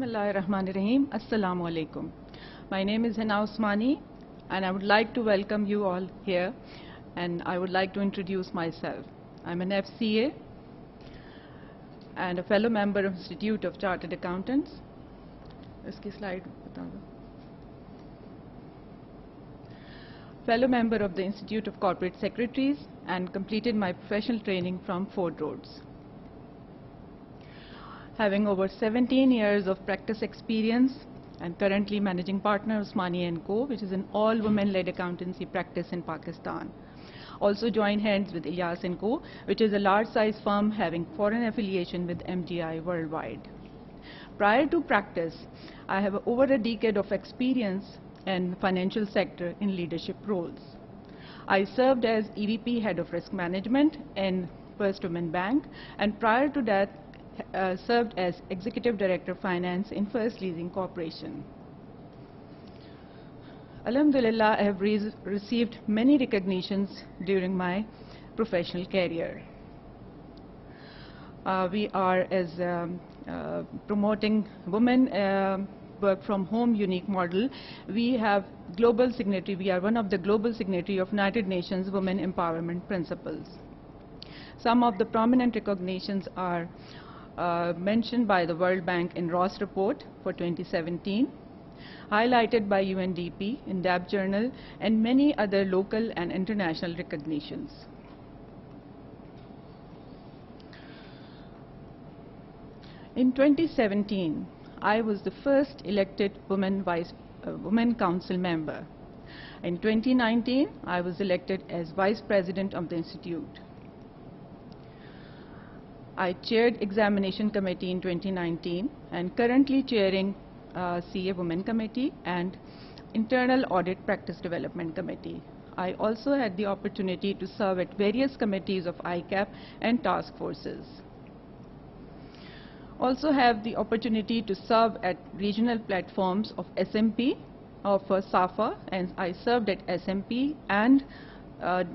Bismillahirrahmanirrahim. Assalamu alaikum. My name is Hina Usmani and I would like to welcome you all here, and I would like to introduce myself. I'm an FCA and a fellow member of Institute of Chartered Accountants. Iski slide bata do. Fellow member of the Institute of Corporate Secretaries and completed my professional training from Ford Rhodes. Having over 17 years of practice experience and currently managing partner of Usmani & Co., which is an all-women-led accountancy practice in Pakistan. Also joined hands with Ilyas & Co., which is a large-size firm having foreign affiliation with MGI worldwide. Prior to practice, I have over a decade of experience in financial sector in leadership roles. I served as EVP Head of Risk Management in First Women Bank, and prior to that, served as Executive Director of Finance in First Leasing Corporation. Alhamdulillah, I have received many recognitions during my professional career. We are as promoting women work from home unique model. We have global signatory. We are one of the global signatory of United Nations Women Empowerment Principles. Some of the prominent recognitions are mentioned by the World Bank in Ross Report for 2017, highlighted by UNDP in DAB Journal, and many other local and international recognitions. In 2017, I was the first elected women council member. In 2019, I was elected as Vice President of the Institute. I chaired Examination Committee in 2019 and currently chairing CA Women Committee and Internal Audit Practice Development Committee. I also had the opportunity to serve at various committees of ICAP and task forces. Also have the opportunity to serve at regional platforms of SMP, of SAFA, and I served at SMP and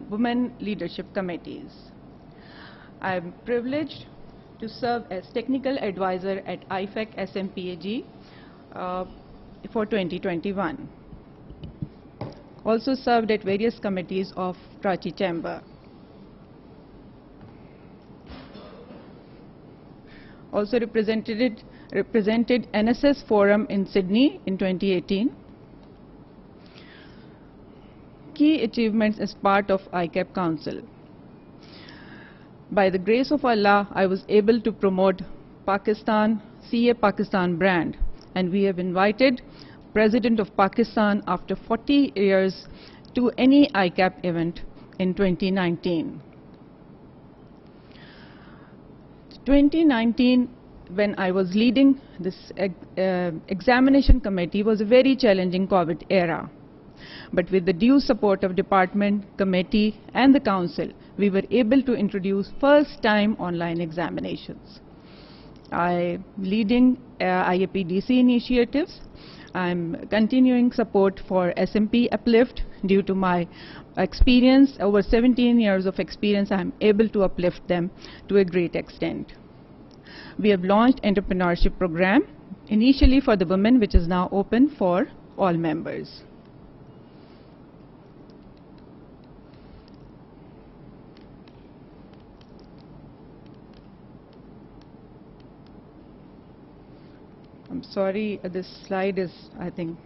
Women Leadership Committees. I am privileged to serve as technical advisor at IFAC SMPAG for 2021. Also served at various committees of Karachi Chamber. Also represented NSS Forum in Sydney in 2018. Key achievements as part of ICAP Council. By the grace of Allah, I was able to promote Pakistan, CA Pakistan brand, and we have invited President of Pakistan after 40 years to any ICAP event in 2019. 2019, when I was leading this examination committee, was a very challenging COVID era. But with the due support of department, committee, and the council, we were able to introduce first-time online examinations. I'm leading IAPDC initiatives. I'm continuing support for SMP Uplift. Due to my experience, over 17 years of experience, I'm able to uplift them to a great extent. We have launched entrepreneurship program, initially for the women, which is now open for all members. I'm sorry, this slide is, I think,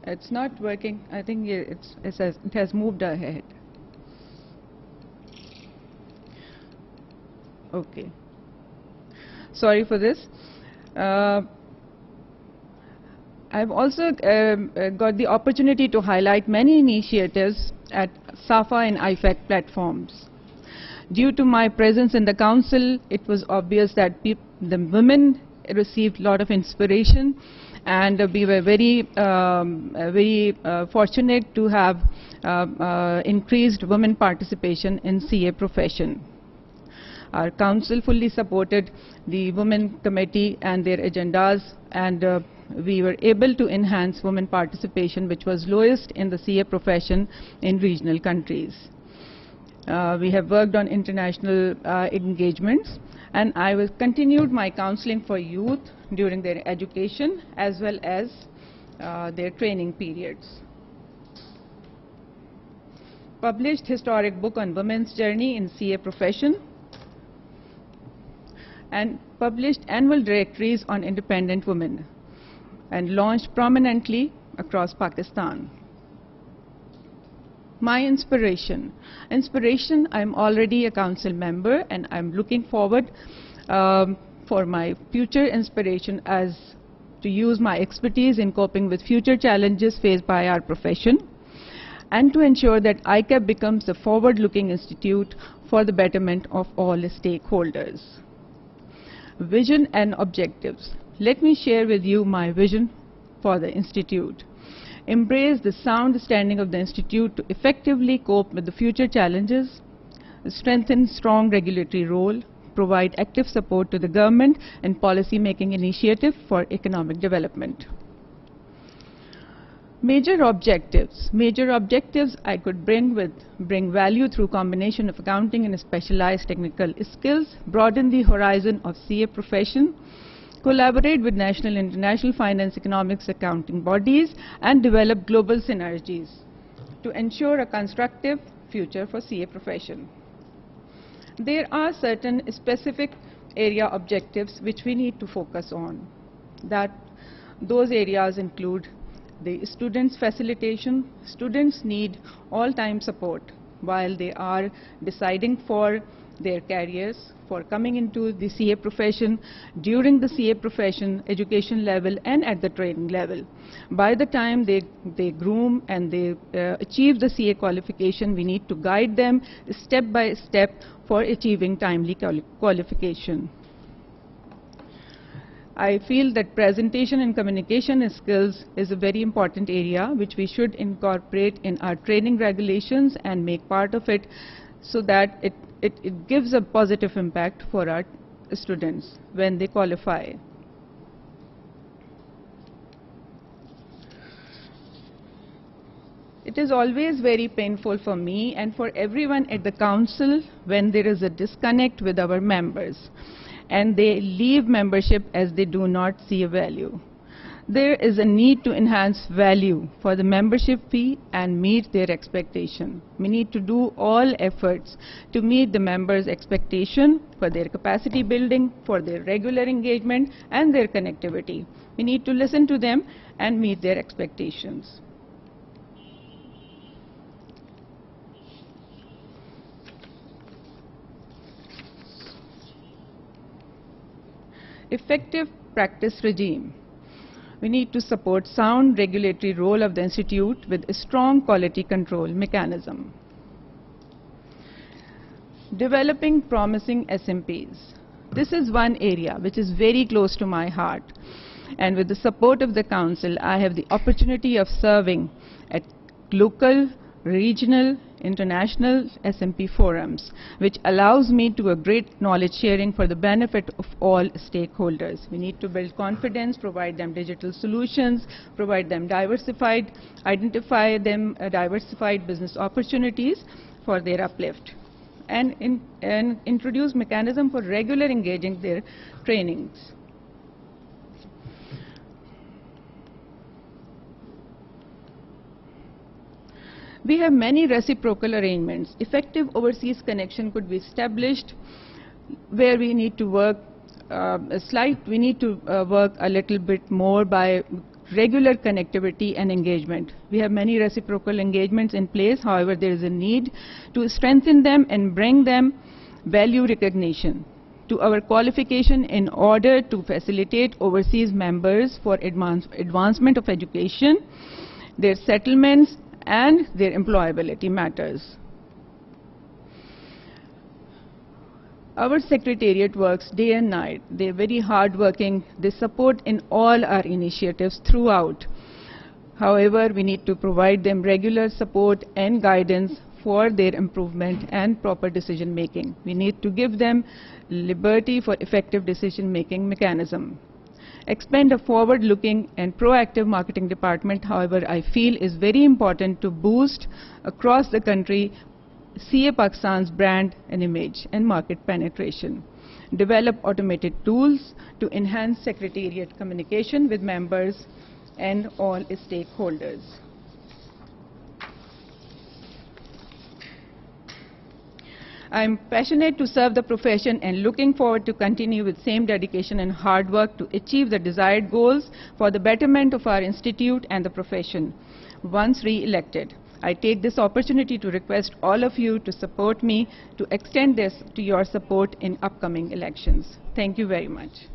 it's not working. I think it has moved ahead. Okay. Sorry for this. I've also got the opportunity to highlight many initiatives at SAFA and IFAC platforms. Due to my presence in the council, it was obvious that the women received a lot of inspiration, and we were very fortunate to have increased women participation in CA profession. Our council fully supported the Women Committee and their agendas, and we were able to enhance women participation, which was lowest in the CA profession in regional countries. We have worked on international engagements, And I will continued my counseling for youth during their education as well as their training periods. Published historic book on women's journey in CA profession, and published annual directories on independent women, and launched prominently across Pakistan. My inspiration. I'm already a council member, and I'm looking forward for my future inspiration as to use my expertise in coping with future challenges faced by our profession, and to ensure that ICAP becomes a forward-looking institute for the betterment of all stakeholders. Vision and objectives. Let me share with you my vision for the institute. Embrace the sound standing of the institute to effectively cope with the future challenges, strengthen strong regulatory role, provide active support to the government and policy-making initiative for economic development. Major objectives I could bring value through combination of accounting and specialized technical skills, broaden the horizon of CA profession, collaborate with national and international finance, economics, accounting bodies, and develop global synergies to ensure a constructive future for CA profession. There are certain specific area objectives which we need to focus on. Those areas include the students' facilitation. Students need all-time support while they are deciding for their careers, for coming into the CA profession, during the CA profession education level, and at the training level. By the time they groom and they achieve the CA qualification, we need to guide them step by step for achieving timely qualification. I feel that presentation and communication skills is a very important area which we should incorporate in our training regulations and make part of it so that it gives a positive impact for our students when they qualify. It is always very painful for me and for everyone at the council when there is a disconnect with our members and they leave membership as they do not see a value. There is a need to enhance value for the membership fee and meet their expectation. We need to do all efforts to meet the members' expectation for their capacity building, for their regular engagement, and their connectivity. We need to listen to them and meet their expectations. Effective practice regime. We need to support sound regulatory role of the institute with a strong quality control mechanism. Developing promising SMPs. This is one area which is very close to my heart. And with the support of the council, I have the opportunity of serving at local, regional, international SMP forums, which allows me to a great knowledge sharing for the benefit of all stakeholders. We need to build confidence, provide them digital solutions, provide them identify them diversified business opportunities for their uplift, and introduce mechanism for regular engaging their trainings. We have many reciprocal arrangements. Effective overseas connection could be established where we need to work work a little bit more by regular connectivity and engagement. We have many reciprocal engagements in place. However, there is a need to strengthen them and bring them value recognition to our qualification in order to facilitate overseas members for advancement of education, their settlements, and their employability matters. Our secretariat works day and night. They're very hardworking. They support in all our initiatives throughout. However, we need to provide them regular support and guidance for their improvement and proper decision making. We need to give them liberty for effective decision making mechanism. Expand a forward-looking and proactive marketing department, however, I feel is very important to boost across the country CA Pakistan's brand and image and market penetration. develop automated tools to enhance Secretariat communication with members and all stakeholders. I am passionate to serve the profession and looking forward to continue with same dedication and hard work to achieve the desired goals for the betterment of our institute and the profession. Once re-elected, I take this opportunity to request all of you to support me, to extend this to your support in upcoming elections. Thank you very much.